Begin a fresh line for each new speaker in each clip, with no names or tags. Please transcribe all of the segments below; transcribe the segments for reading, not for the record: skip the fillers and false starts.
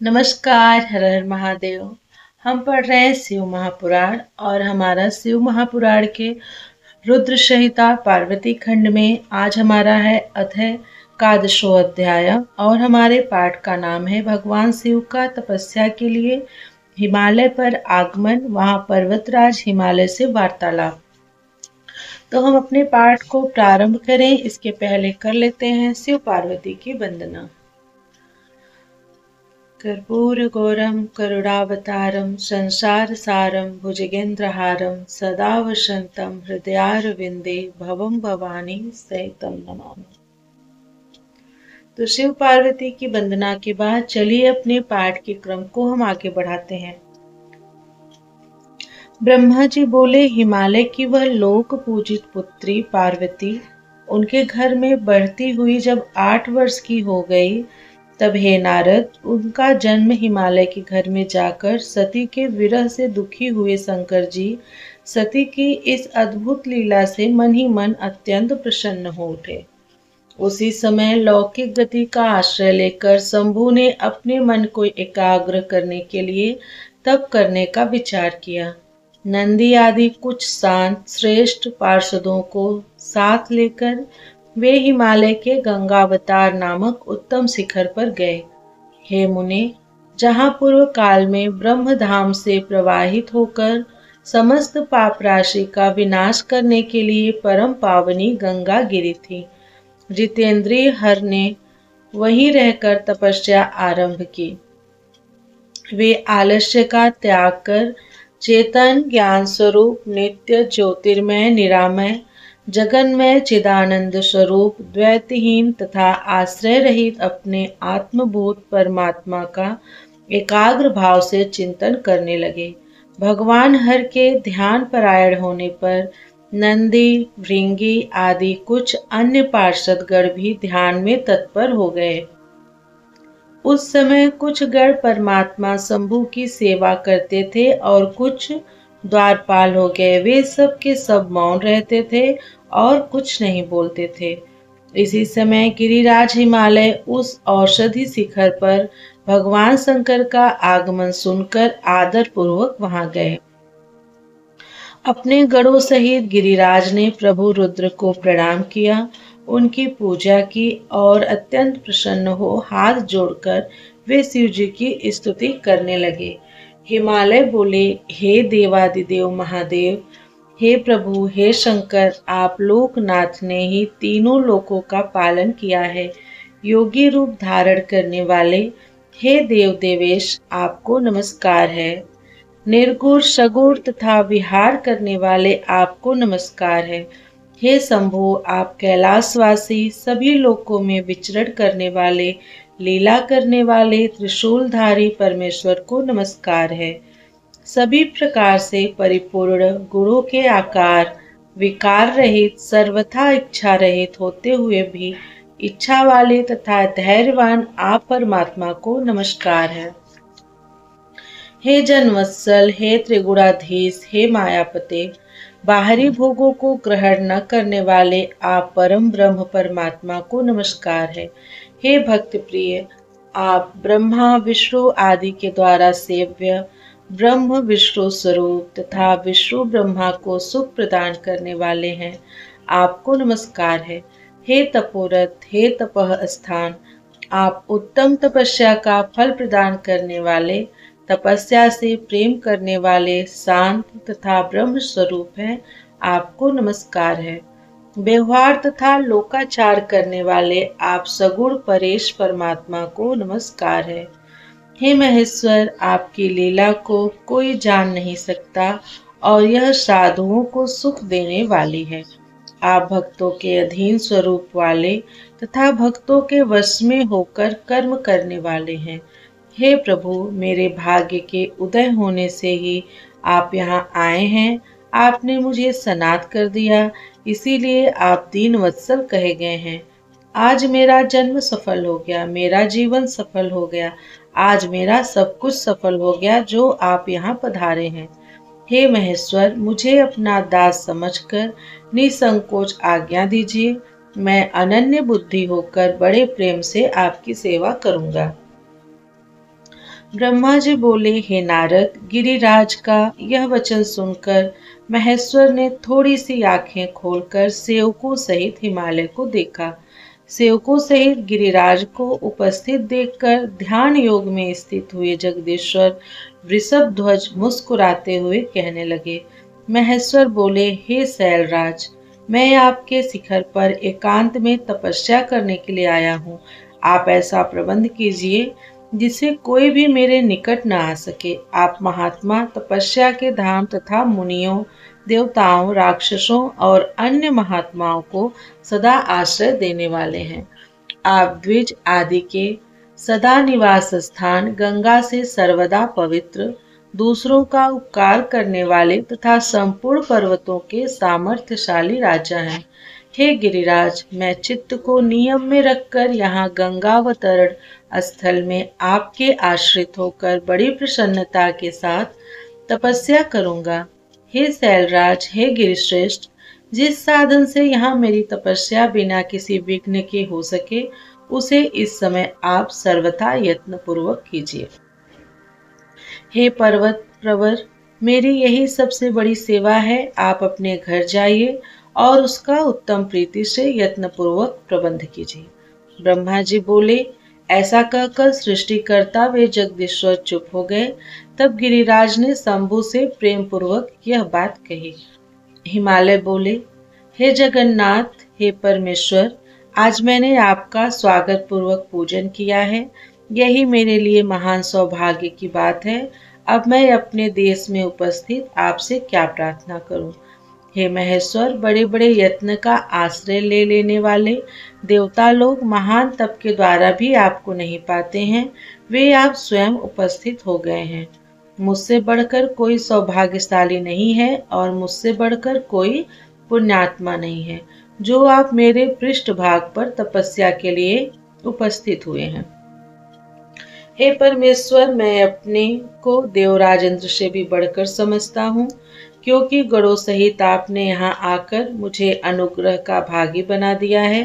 नमस्कार। हर हर महादेव। हम पढ़ रहे हैं शिव महापुराण और हमारा शिव महापुराण के रुद्र संहिता पार्वती खंड में आज हमारा है अध्याय एकादशो अध्याय और हमारे पाठ का नाम है भगवान शिव का तपस्या के लिए हिमालय पर आगमन, वहां पर्वतराज हिमालय से वार्तालाप। तो हम अपने पाठ को प्रारंभ करें इसके पहले कर लेते हैं शिव पार्वती की वंदना। कर्पूरगौरं करुणावतारं संसारसारं भुजगेन्द्रहारं सदा वसन्तं हृदयारविन्दे भवं भवानी सहितं नमामि। तो शिव पार्वती की वंदना के बाद चलिए अपने पाठ के क्रम को हम आगे बढ़ाते हैं। ब्रह्मा जी बोले, हिमालय की वह लोक पूजित पुत्री पार्वती उनके घर में बढ़ती हुई जब 8 वर्ष की हो गई, तब हे नारद, उनका जन्म हिमालय के घर में जाकर सती के विरह से दुखी हुए शंकर जी सती की इस अद्भुत लीला से मन ही मन अत्यंत प्रसन्न हो उठे। उसी समय लौकिक गति का आश्रय लेकर शंभु ने अपने मन को एकाग्र करने के लिए तप करने का विचार किया। नंदी आदि कुछ शांत श्रेष्ठ पार्षदों को साथ लेकर वे हिमालय के गंगावतार नामक उत्तम शिखर पर गए। हे मुने, जहाँ पूर्व काल में ब्रह्मधाम से प्रवाहित होकर समस्त पाप राशि का विनाश करने के लिए परम पावनी गंगा गिरी थी, जितेंद्रिय हर ने वहीं रहकर तपस्या आरंभ की। वे आलस्य का त्याग कर चेतन ज्ञान स्वरूप नित्य ज्योतिर्मय निरामय जगन्मय चिदानंद स्वरूप द्वैतहीन तथा आश्रय रहित अपने आत्मभूत परमात्मा का एकाग्र भाव से चिंतन करने लगे। भगवान हर के ध्यान परायण होने पर नंदी, भृंगी आदि कुछ अन्य पार्षदगण भी ध्यान में तत्पर हो गए। उस समय कुछ गण परमात्मा शंभु की सेवा करते थे और कुछ द्वारपाल हो गए। वे सब के सब मौन रहते थे और कुछ नहीं बोलते थे। इसी समय गिरिराज हिमालय उस औषधि शिखर पर भगवान शंकर का आगमन सुनकर आदर पूर्वक वहां गए। अपने गणों सहित गिरिराज ने प्रभु रुद्र को प्रणाम किया, उनकी पूजा की और अत्यंत प्रसन्न हो हाथ जोड़कर वे शिव जी की स्तुति करने लगे। हिमालय बोले, हे देवादिदेव महादेव, हे प्रभु, हे शंकर, आप लोकनाथ ने ही तीनों लोकों का पालन किया है। योगी रूप धारण करने वाले हे देव देवेश, आपको नमस्कार है। निर्गुण सगुण तथा विहार करने वाले आपको नमस्कार है। हे शंभु, आप कैलाशवासी सभी लोकों में विचरण करने वाले लीला करने वाले त्रिशूलधारी परमेश्वर को नमस्कार है। सभी प्रकार से परिपूर्ण गुणों के आकार, विकार रहित सर्वथा इच्छा रहित होते हुए भी इच्छा वाले तथा धैर्यवान आप परमात्मा को नमस्कार है। हे जनवत्सल, हे त्रिगुणाधीश, हे मायापते, बाहरी भोगों को ग्रहण न करने वाले आप परम ब्रह्म परमात्मा को नमस्कार है। हे भक्त प्रिय, आप ब्रह्मा विष्णु आदि के द्वारा सेव्य ब्रह्म विष्णु स्वरूप तथा विष्णु ब्रह्मा को सुख प्रदान करने वाले हैं, आपको नमस्कार है। हे तपोरथ, हे तपः स्थान, आप उत्तम तपस्या का फल प्रदान करने वाले, तपस्या से प्रेम करने वाले शांत तथा ब्रह्म स्वरूप हैं, आपको नमस्कार है। व्यवहार तथा लोकाचार करने वाले आप सगुण परेश परमात्मा को नमस्कार है। हे महेश्वर, आपकी लीला को कोई जान नहीं सकता और यह साधुओं को सुख देने वाली है। आप भक्तों के अधीन स्वरूप वाले तथा भक्तों के वश में होकर कर्म करने वाले हैं। हे प्रभु, मेरे भाग्य के उदय होने से ही आप यहाँ आए हैं। आपने मुझे सनाथ कर दिया, इसीलिए आप दीन वत्सल कहे गए हैं। आज मेरा जन्म सफल हो गया, मेरा जीवन सफल हो गया, आज मेरा सब कुछ सफल हो गया जो आप यहाँ पधारे हैं। हे महेश्वर, मुझे अपना दास समझकर निसंकोच आज्ञा दीजिए। मैं अनन्य बुद्धि होकर बड़े प्रेम से आपकी सेवा करूँगा। ब्रह्मा जी बोले, हे नारद, गिरिराज का यह वचन सुनकर महेश्वर ने थोड़ी सी आंखें खोलकर सेवकों सहित हिमालय को देखा। सेवकों सहित गिरिराज को उपस्थित देखकर ध्यान योग में स्थित हुए जगदीश्वर वृषभ ध्वज मुस्कुराते हुए कहने लगे। महेश्वर बोले, हे शैलराज, मैं आपके शिखर पर एकांत में तपस्या करने के लिए आया हूँ। आप ऐसा प्रबंध कीजिए जिससे कोई भी मेरे निकट न आ सके। आप महात्मा, तपस्या के धाम तथा मुनियों, देवताओं, राक्षसों और अन्य महात्माओं को सदा आश्रय देने वाले हैं। आप द्विज आदि के सदा निवास स्थान, गंगा से सर्वदा पवित्र, दूसरों का उपकार करने वाले तथा संपूर्ण पर्वतों के सामर्थ्यशाली राजा हैं। हे गिरिराज, मैं चित्त को नियम में रखकर यहाँ गंगावतरण स्थल में आपके आश्रित होकर बड़ी प्रसन्नता के साथ तपस्या करूंगा। हे शैलराज, हे गिरिश्रेष्ठ, जिस साधन से यहाँ मेरी तपस्या बिना किसी विघ्न के हो सके, उसे इस समय आप सर्वथा यत्न पूर्वक कीजिए। हे पर्वत प्रवर, मेरी यही सबसे बड़ी सेवा है। आप अपने घर जाइए और उसका उत्तम प्रीति से यत्न पूर्वक प्रबंध कीजिए। ब्रह्मा जी बोले, ऐसा कहकर सृष्टिकर्ता वे जगदीश्वर चुप हो गए। तब गिरिराज ने शंभु से प्रेम पूर्वक यह बात कही। हिमालय बोले, हे जगन्नाथ, हे परमेश्वर, आज मैंने आपका स्वागत पूर्वक पूजन किया है। यही मेरे लिए महान सौभाग्य की बात है। अब मैं अपने देश में उपस्थित आपसे क्या प्रार्थना करूं? हे महेश्वर, बड़े बड़े यत्न का आश्रय ले लेने वाले देवता लोग महान तप के द्वारा भी आपको नहीं पाते हैं। वे आप स्वयं उपस्थित हो गए हैं। मुझसे बढ़कर कोई सौभाग्यशाली नहीं है और मुझसे बढ़कर कोई पुण्यात्मा नहीं है, जो आप मेरे पृष्ठभाग पर तपस्या के लिए उपस्थित हुए हैं। हे परमेश्वर, मैं अपने को देवराज इंद्र से भी बढ़कर समझता हूँ, क्योंकि गणों सहित आपने यहाँ आकर मुझे अनुग्रह का भागी बना दिया है।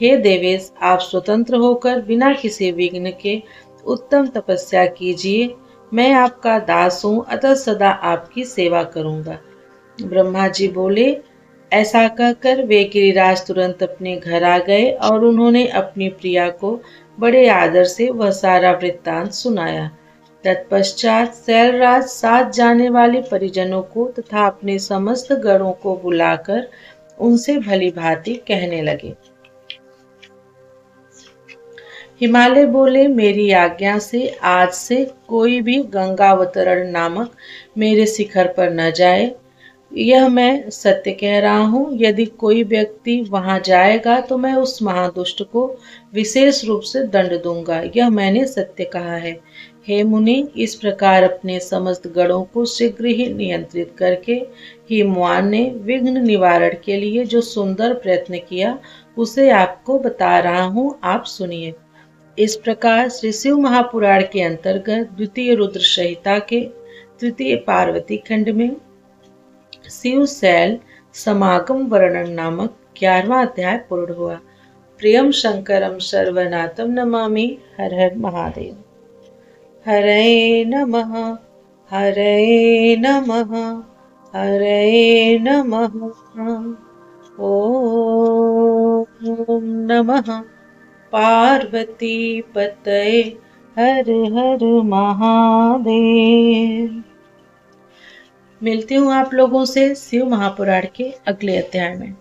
हे देवेश, आप स्वतंत्र होकर बिना किसी विघ्न के उत्तम तपस्या कीजिए। मैं आपका दास हूँ, अतः सदा आपकी सेवा करूँगा। ब्रह्मा जी बोले, ऐसा कहकर वे गिरिराज तुरंत अपने घर आ गए और उन्होंने अपनी प्रिया को बड़े आदर से वह सारा वृत्तांत सुनाया। तत्पश्चात शैलराज साथ जाने वाले परिजनों को तथा अपने समस्त गणों को बुलाकर उनसे भली भांति कहने लगे। हिमालय बोले, मेरी आज्ञा से आज से कोई भी गंगावतरण नामक मेरे शिखर पर न जाए। यह मैं सत्य कह रहा हूँ। यदि कोई व्यक्ति वहां जाएगा तो मैं उस महादुष्ट को विशेष रूप से दंड दूंगा। यह मैंने सत्य कहा है। हे मुनि, इस प्रकार अपने समस्त गणों को शीघ्र ही नियंत्रित करके हिमवान ने विघ्न निवारण के लिए जो सुंदर प्रयत्न किया, उसे आपको बता रहा हूँ, आप सुनिए। इस प्रकार श्री शिव महापुराण के अंतर्गत द्वितीय रुद्र संहिता के तृतीय पार्वती खंड में शिव शैल समागम वर्णन नामक 11वां अध्याय पूर्ण हुआ। प्रियम शंकरम सर्वनाथम नमामि। हर हर महादेव। हरे नमः, हरे नमः, हरे नमः। ओम नमः पार्वती पतये। हर हर महादेव। मिलती हूँ आप लोगों से शिव महापुराण के अगले अध्याय में।